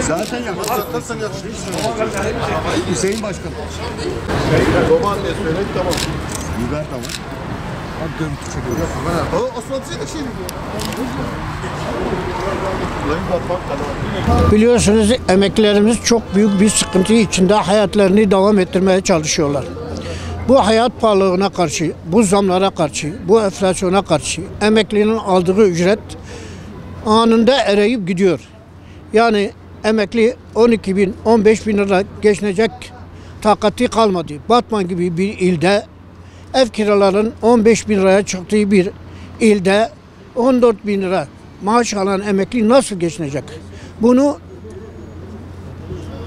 Zaten yaklaşırsan yakışırsın. Hüseyin Başkan. Domates söyle tamam. Biber tamam. Abi görüntü çekiyor. Osman Hüseyin de şey mi? Biliyorsunuz emeklilerimiz çok büyük bir sıkıntı içinde hayatlarını devam ettirmeye çalışıyorlar. Bu hayat pahalılığına karşı, bu zamlara karşı, bu enflasyona karşı emeklinin aldığı ücret anında eriyip gidiyor. Yani emekli 12 bin, 15 bin lira geçinecek takati kalmadı. Batman gibi bir ilde ev kiralarının 15 bin liraya çıktığı bir ilde 14 bin lira maaş alan emekli nasıl geçinecek? Bunu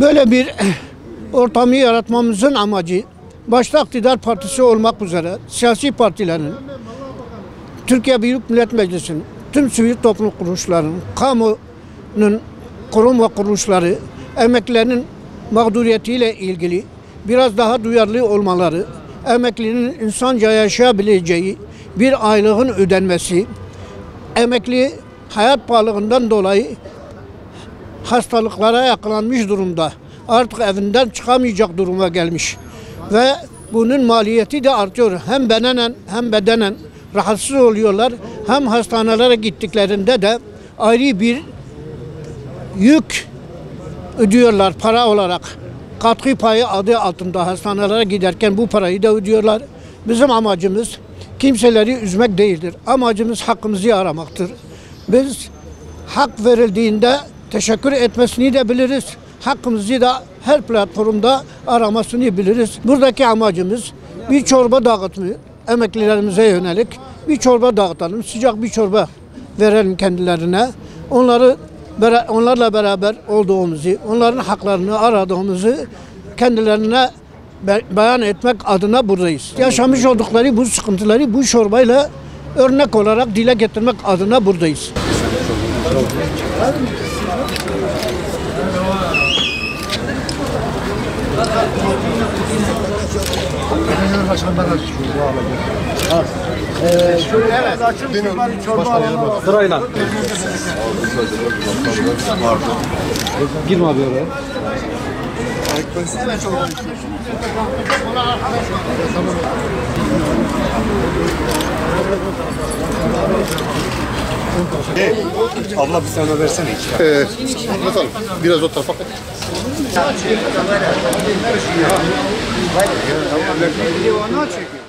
böyle bir ortamı yaratmamızın amacı başta iktidar partisi olmak üzere siyasi partilerin, Türkiye Büyük Millet Meclisi'nin, tüm sivil toplum kuruluşlarının, kamunun kurum ve kuruluşları emeklilerin mağduriyetiyle ilgili biraz daha duyarlı olmaları, emeklinin insanca yaşayabileceği bir aylığın ödenmesi, emekli hayat pahalılığından dolayı hastalıklara yakalanmış durumda. Artık evinden çıkamayacak duruma gelmiş. Ve bunun maliyeti de artıyor. Hem bedenen rahatsız oluyorlar. Hem hastanelere gittiklerinde de ayrı bir yük ödüyorlar para olarak. Katkı payı adı altında hastanelere giderken bu parayı da ödüyorlar. Bizim amacımız kimseleri üzmek değildir. Amacımız hakkımızı aramaktır. Biz hak verildiğinde teşekkür etmesini de biliriz. Hakkımızı da her platformda aramasını biliriz. Buradaki amacımız bir çorba dağıtımı, emeklilerimize yönelik bir çorba dağıtalım. Sıcak bir çorba verelim kendilerine. Onlarla beraber olduğumuzu, onların haklarını aradığımızı kendilerine beyan etmek adına buradayız. Yaşamış oldukları bu sıkıntıları bu çorbayla örnek olarak dile getirmek adına buradayız. Sırayla. Girme abi oraya. Abla bir sana versene hiç. Bakalım biraz o tarafa. Video çekiyor.